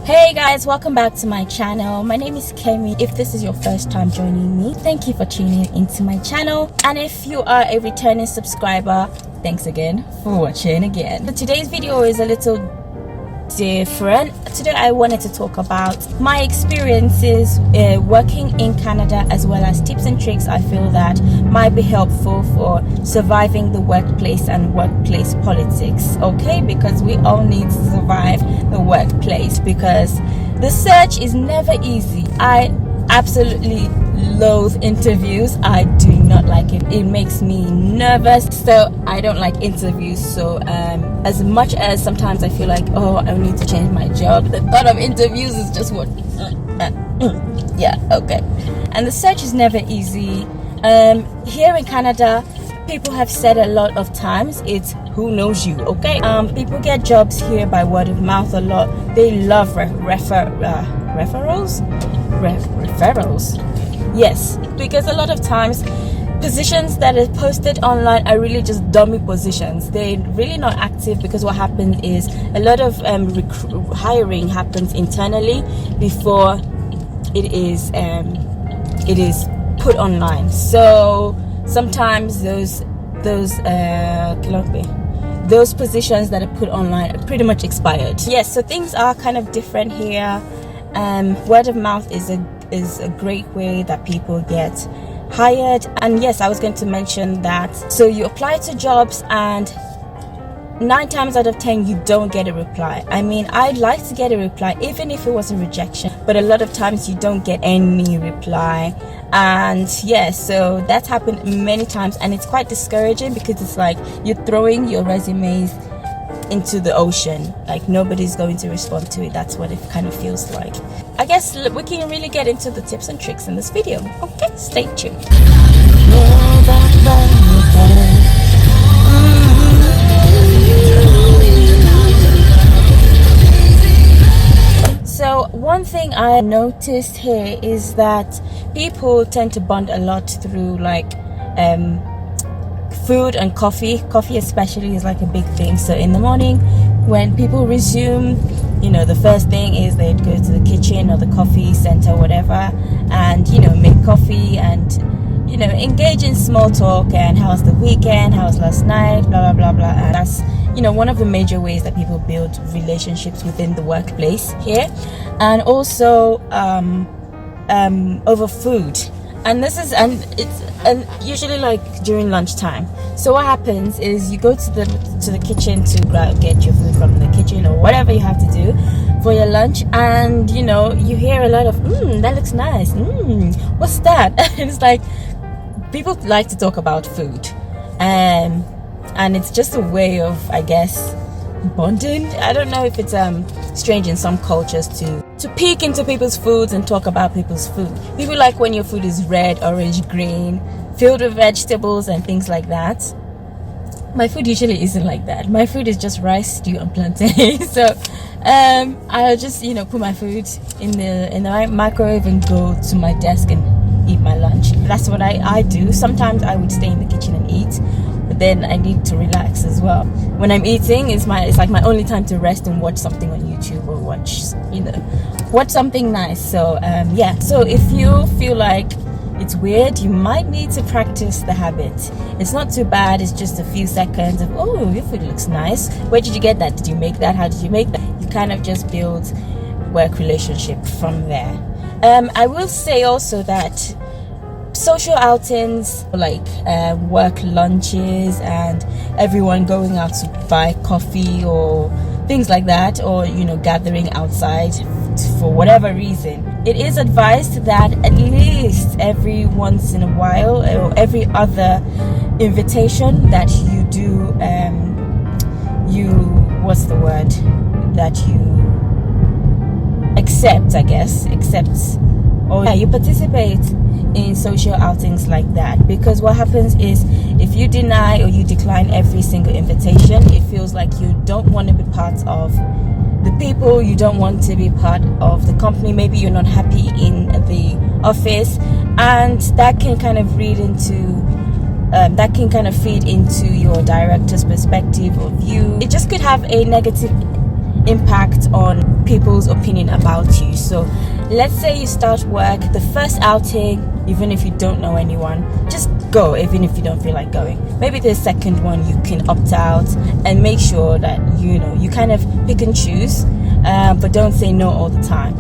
Hey guys, welcome back to my channel. My name is Kemi. If this is your first time joining me, thank you for tuning into my channel. And if you are a returning subscriber, thanks again for watching again. So today's video is a little different. Today I wanted to talk about my experiences working in Canada, as well as tips and tricks I feel that might be helpful for surviving the workplace and workplace politics. Okay, because we all need to survive the workplace, because the search is never easy. I absolutely loathe interviews. I do not like it. It makes me nervous, so I don't like interviews. So as much as sometimes I feel like, oh, I need to change my job, the thought of interviews is just what yeah, okay. And the search is never easy. Here in Canada, people have said a lot of times, it's who knows you. Okay, people get jobs here by word of mouth a lot. They love referrals. Yes, because a lot of times positions that are posted online are really just dummy positions. They're really not active, because what happens is a lot of hiring happens internally before it is put online. So sometimes those positions that are put online are pretty much expired. Yes, so things are kind of different here. Word of mouth is a great way that people get hired. And yes, I was going to mention that. So you apply to jobs, and 9 times out of 10 you don't get a reply. I mean, I'd like to get a reply, even if it was a rejection, but a lot of times you don't get any reply. And yeah, so that's happened many times, and it's quite discouraging, because it's like you're throwing your resumes into the ocean, like nobody's going to respond to it. That's what it kind of feels like. I guess we can really get into the tips and tricks in this video. Okay, stay tuned. So one thing I noticed here is that people tend to bond a lot through like food and coffee. Coffee especially is like a big thing. So in the morning when people resume, the first thing is they'd go to the kitchen or the coffee center, whatever, and make coffee and engage in small talk, and how's the weekend, how's last night, blah blah blah blah. And that's one of the major ways that people build relationships within the workplace here. And also over food. And it's usually like during lunchtime. So what happens is you go to the kitchen to get your food from the kitchen, or whatever you have to do for your lunch, and you hear a lot of that looks nice, what's that? And it's like people like to talk about food, and it's just a way of, I guess, bonding. I don't know if it's strange in some cultures to peek into people's foods and talk about people's food. People like when your food is red, orange, green, filled with vegetables and things like that. My food usually isn't like that. My food is just rice, stew and plantain. So I'll just put my food in the microwave and go to my desk and eat my lunch. That's what I do. Sometimes I would stay in the kitchen and eat, but then I need to relax as well. When I'm eating, it's like my only time to rest and watch something on YouTube, or watch something nice. So yeah, so if you feel like it's weird, you might need to practice the habit. It's not too bad. It's just a few seconds of, oh, your food looks nice. Where did you get that? Did you make that? How did you make that? You kind of just build work relationship from there. I will say also that social outings like work lunches and everyone going out to buy coffee or things like that, or gathering outside for whatever reason, it is advised that at least every once in a while, or every other invitation that you do, you participate in social outings like that. Because what happens is, if you deny or you decline every single invitation, it feels like you don't want to be part of the people, you don't want to be part of the company. Maybe you're not happy in the office, and that can kind of feed into your director's perspective or view. It just could have a negative impact on people's opinion about you. So let's say you start work, the first outing, even if you don't know anyone, just go, even if you don't feel like going. Maybe the second one you can opt out, and make sure that you kind of pick and choose, but don't say no all the time.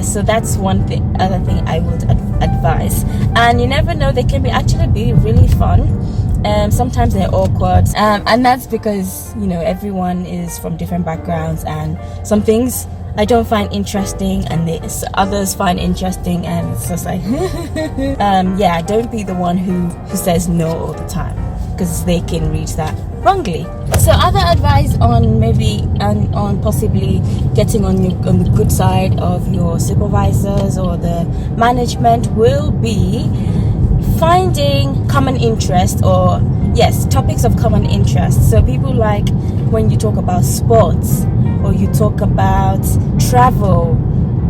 So that's one thing. Other thing I would advise. And you never know, they can actually be really fun. Sometimes they're awkward, and that's because everyone is from different backgrounds, and some things I don't find interesting and others find interesting, and it's just like don't be the one who says no all the time, because they can read that wrongly. So other advice on on possibly getting on the good side of your supervisors or the management will be finding common interest, or topics of common interest. So people like when you talk about sports or you talk about travel.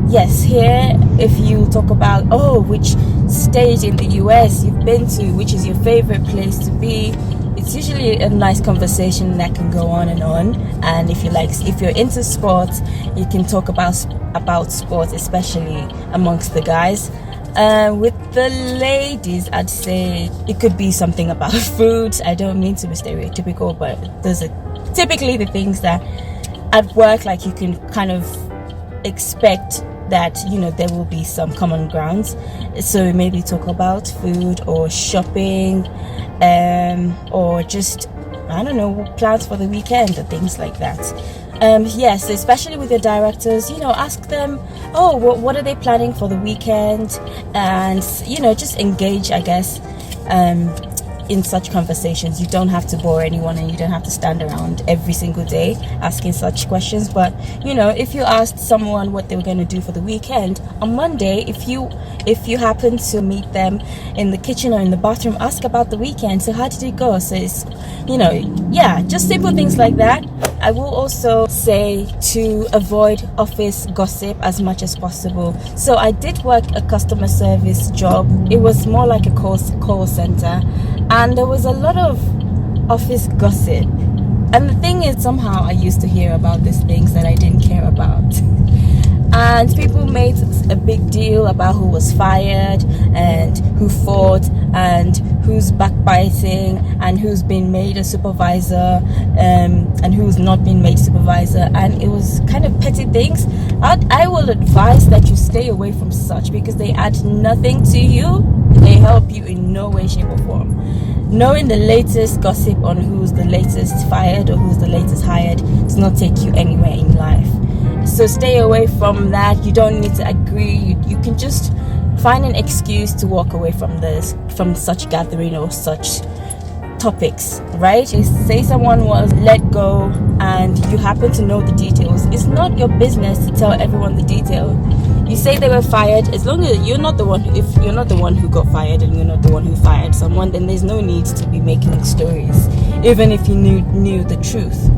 Yes, here if you talk about which state in the US you've been to, which is your favorite place to be, it's usually a nice conversation that can go on and on. And if you're into sports, you can talk about sports, especially amongst the guys. With the ladies, I'd say it could be something about food. I don't mean to be stereotypical, but those are typically the things that at work, like, you can kind of expect that there will be some common grounds. So maybe talk about food or shopping, or just, I don't know, plans for the weekend or things like that. Yes, especially with your directors, ask them, what are they planning for the weekend? And just engage, I guess, in such conversations. You don't have to bore anyone, and you don't have to stand around every single day asking such questions. But if you asked someone what they were going to do for the weekend, on Monday, if you happen to meet them in the kitchen or in the bathroom, ask about the weekend. So how did it go? So it's just simple things like that. I will also say to avoid office gossip as much as possible. So I did work a customer service job. It was more like a call center, and there was a lot of office gossip. And the thing is, somehow I used to hear about these things that I didn't care about. And people made a big deal about who was fired and who fought and who's backbiting and who's been made a supervisor, and who's not been made supervisor. And it was kind of petty things. I will advise that you stay away from such, because they add nothing to you. They help you in no way, shape or form. Knowing the latest gossip on who's the latest fired or who's the latest hired does not take you anywhere in life. So stay away from that. You don't need to agree. You can just find an excuse to walk away from such gathering or such topics, right? Say someone was let go and you happen to know the details. It's not your business to tell everyone the detail. You say they were fired, as long as you're not the one. If you're not the one who got fired and you're not the one who fired someone, then there's no need to be making stories, even if you knew the truth.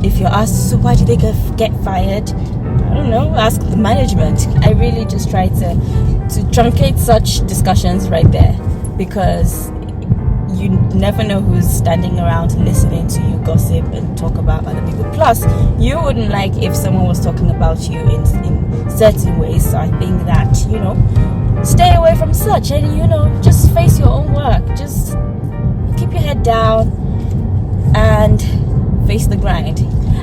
If you're asked, so why did they get fired? I don't know, ask the management. I really just try to truncate such discussions right there, because you never know who's standing around listening to you gossip and talk about other people. Plus, you wouldn't like if someone was talking about you in certain ways. So I think that, stay away from such, and, just face your own work. Just keep your head down and face the grind.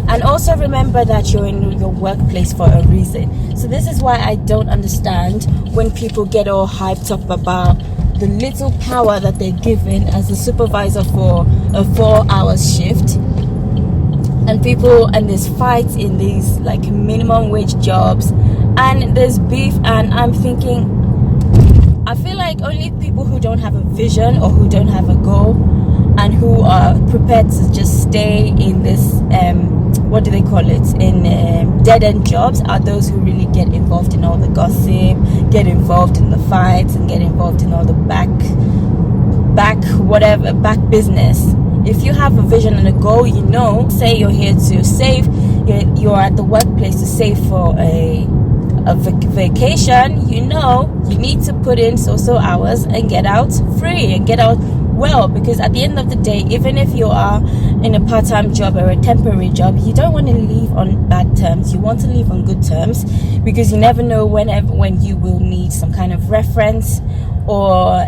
And also remember that you're in your workplace for a reason. So this is why I don't understand when people get all hyped up about the little power that they're given as a supervisor for a 4-hour shift, and there's fights in these like minimum wage jobs, and there's beef. And I'm thinking, I feel like only people who don't have a vision or who don't have a goal and who are prepared to just stay in this what do they call it, in dead-end jobs, are those who really get involved in all the gossip, get involved in the fights, and get involved in all the back business. If you have a vision and a goal, say you're here to save, you're at the workplace to save for a vacation, you need to put in so hours and get out free and get out well, because at the end of the day, even if you are in a part-time job or a temporary job, you don't want to leave on bad terms. You want to leave on good terms, because you never know when you will need some kind of reference, or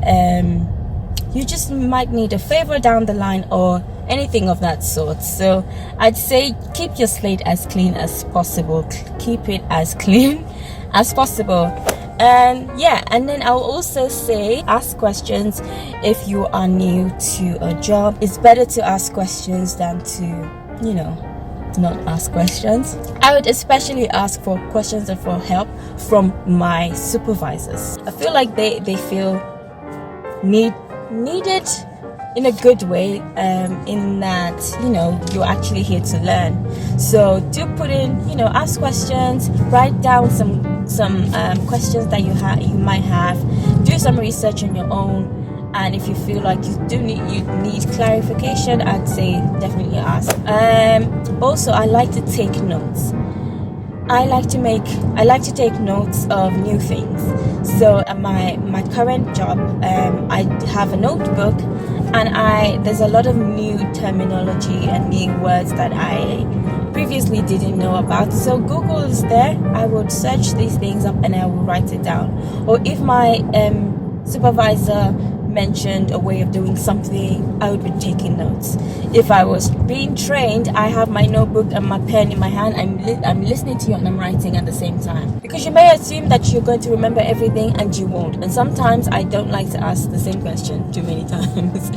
you just might need a favor down the line, or anything of that sort. So I'd say keep your slate as clean as possible. Keep it as clean as possible. And yeah, and then I'll also say ask questions if you are new to a job. It's better to ask questions than to, not ask questions. I would especially ask for questions and for help from my supervisors. I feel like they feel needed in a good way, in that you're actually here to learn. So do put in, ask questions, write down some questions that you might have, do some research on your own, and if you feel like you need clarification, I'd say definitely ask. Also, I like to take notes. I like to take notes of new things. So at my current job, I have a notebook, and there's a lot of new terminology and new words that I previously didn't know about. So Google is there. I would search these things up and I will write it down. Or if my supervisor mentioned a way of doing something, I would be taking notes. If I was being trained, I have my notebook and my pen in my hand. I'm listening to you and I'm writing at the same time, because you may assume that you're going to remember everything and you won't. And sometimes I don't like to ask the same question too many times.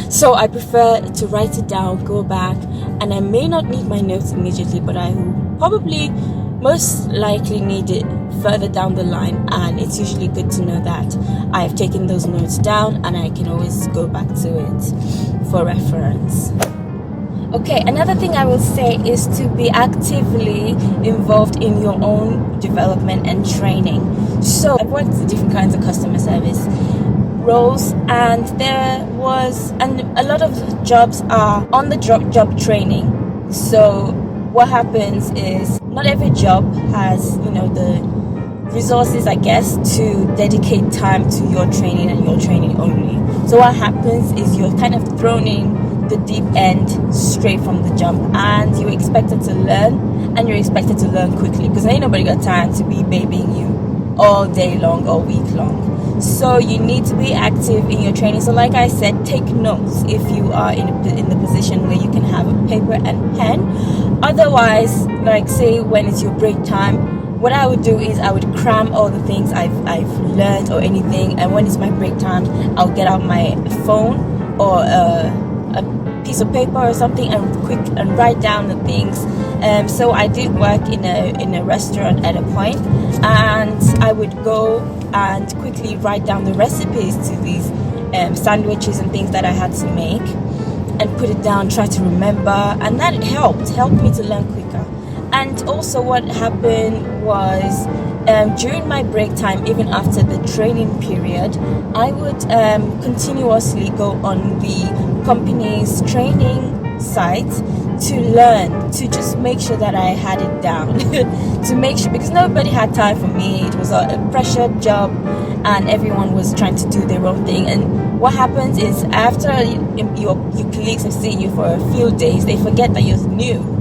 So I prefer to write it down, go back, and I may not need my notes immediately, but I will probably most likely need it further down the line, and it's usually good to know that I have taken those notes down and I can always go back to it for reference. Okay, another thing I will say is to be actively involved in your own development and training. So I've worked with different kinds of customer service roles, and a lot of jobs are on the job training. So what happens is not every job has the resources, I guess, to dedicate time to your training and your training only. So what happens is you're kind of thrown in the deep end straight from the jump, and you're expected to learn, and you're expected to learn quickly, because ain't nobody got time to be babying you all day long, all week long. So you need to be active in your training. So like I said, take notes if you are in the position where you can have a paper and pen. Otherwise, like say when it's your break time, what I would do is I would cram all the things I've learned or anything, and when it's my break time, I'll get out my phone or a piece of paper or something and write down the things. So I did work in a restaurant at a point, and I would go and quickly write down the recipes to these sandwiches and things that I had to make, and put it down, try to remember, and that helped me to learn quicker. And also what happened was, during my break time, even after the training period, I would continuously go on the company's training site to learn, to just make sure that I had it down. To make sure, because nobody had time for me. It was a pressured job and everyone was trying to do their own thing. And what happens is, after your colleagues have seen you for a few days, they forget that you're new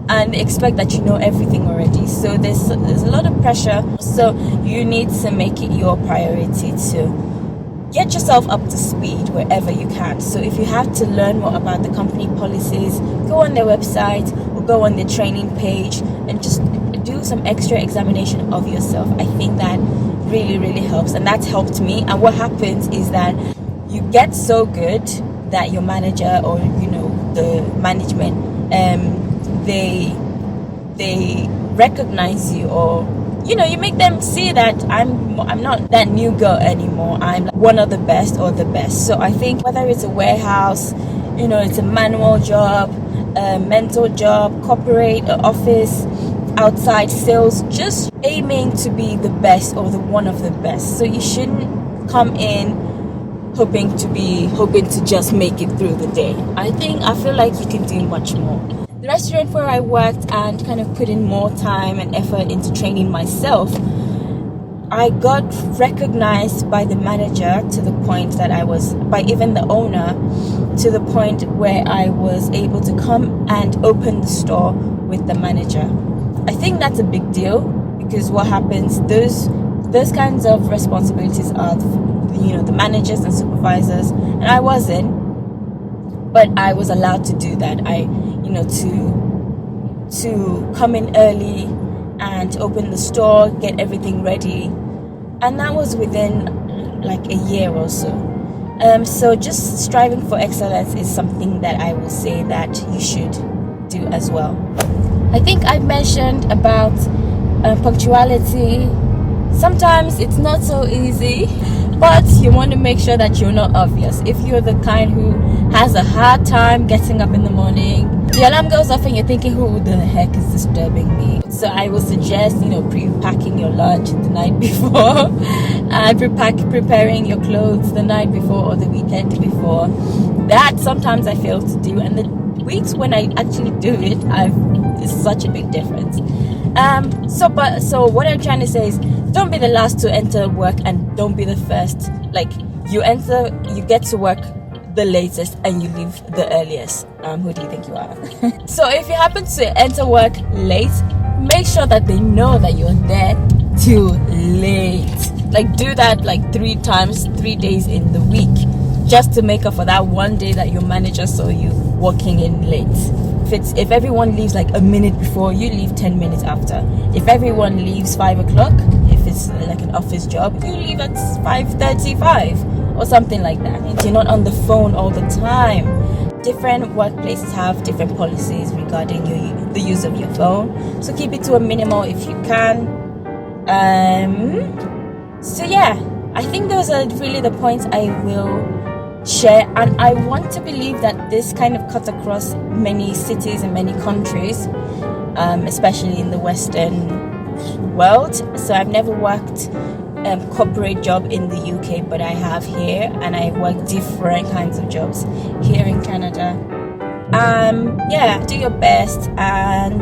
and expect that you know everything already. So there's a lot of pressure. So you need to make it your priority to get yourself up to speed wherever you can. So if you have to learn more about the company policies, go on their website or go on their training page and just do some extra examination of yourself. I think that really, really helps, and that's helped me. And what happens is that you get so good that your manager or the management they recognize you, or you make them see that I'm not that new girl anymore. I'm one of the best or the best. So I think whether it's a warehouse, it's a manual job, a mental job, corporate, office, outside sales, just aiming to be the best or the one of the best. So you shouldn't come in hoping to just make it through the day. I feel like you can do much more. The restaurant where I worked and kind of put in more time and effort into training myself, I got recognized by the manager to the point that I was, by even the owner, to the point where I was able to come and open the store with the manager. I think that's a big deal, because what happens, those kinds of responsibilities are, the managers and supervisors, and I wasn't, but I was allowed to do that. To come in early and open the store, get everything ready, and that was within like a year or so. So just striving for excellence is something that I will say that you should do as well. I think I've mentioned about punctuality. Sometimes it's not so easy, but you want to make sure that you're not obvious. If you're the kind who has a hard time getting up in the morning, the alarm goes off and you're thinking, who the heck is disturbing me? So I will suggest, pre-packing your lunch the night before and preparing your clothes the night before or the weekend before. That sometimes I fail to do, and the weeks when I actually do it, it's such a big difference. So what I'm trying to say is, don't be the last to enter work and don't be the first. Like, you get to work the latest and you leave the earliest. Who do you think you are? So if you happen to enter work late, make sure that they know that you're there too late. Like, do that like 3 days in the week, just to make up for that one day that your manager saw you walking in late. If everyone leaves like a minute before, you leave 10 minutes after. If everyone leaves 5 o'clock, if it's like an office job, you leave at 5:35 or something like that. You're not on the phone all the time. Different workplaces have different policies regarding the use of your phone, so keep it to a minimal if you can. So yeah, I think those are really the points I will share, and I want to believe that this kind of cuts across many cities and many countries, especially in the Western world. So I've never worked corporate job in the UK, but I have here, and I work different kinds of jobs here in Canada. Yeah, do your best, and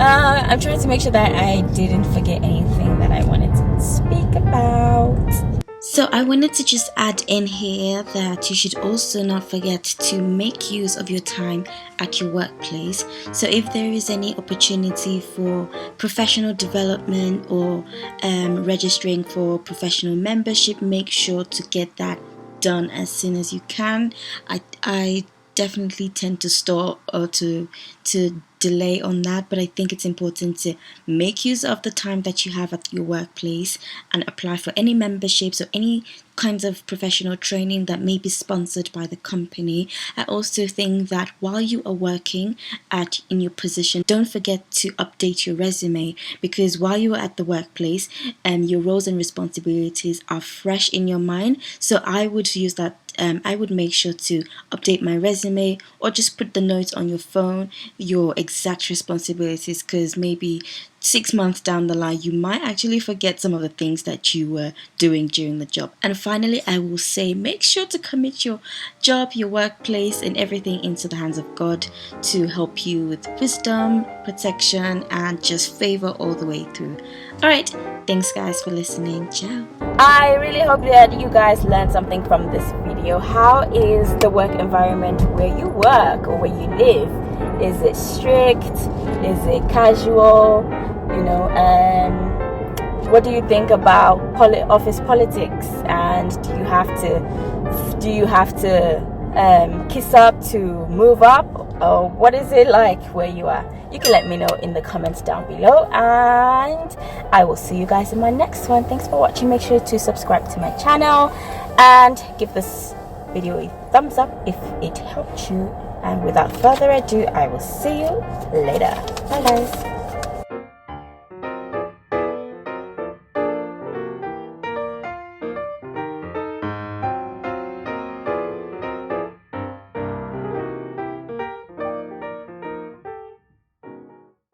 I'm trying to make sure that I didn't forget anything that I wanted to speak about. So I wanted to just add in here that you should also not forget to make use of your time at your workplace. So if there is any opportunity for professional development or registering for professional membership, make sure to get that done as soon as you can. I definitely tend to stall or to delay on that, but I think it's important to make use of the time that you have at your workplace and apply for any memberships or any kinds of professional training that may be sponsored by the company. I also think that while you are working in your position, don't forget to update your resume, because while you are at the workplace, your roles and responsibilities are fresh in your mind. So I would use that. I would make sure to update my resume, or just put the notes on your phone, your exact responsibilities, because maybe 6 months down the line you might actually forget some of the things that you were doing during the job. And finally, I will say, make sure to commit your job, your workplace, and everything into the hands of God to help you with wisdom, protection, and just favor all the way through. Alright, thanks guys for listening. Ciao. I really hope that you guys learned something from this video. How is the work environment where you work or where you live? Is it strict? Is it casual? What do you think about office politics? And do you have to kiss up to move up? Or what is it like where you are? You can let me know in the comments down below, and I will see you guys in my next one. Thanks for watching. Make sure to subscribe to my channel and give this video a thumbs up if it helped you. And without further ado, I will see you later. Bye guys.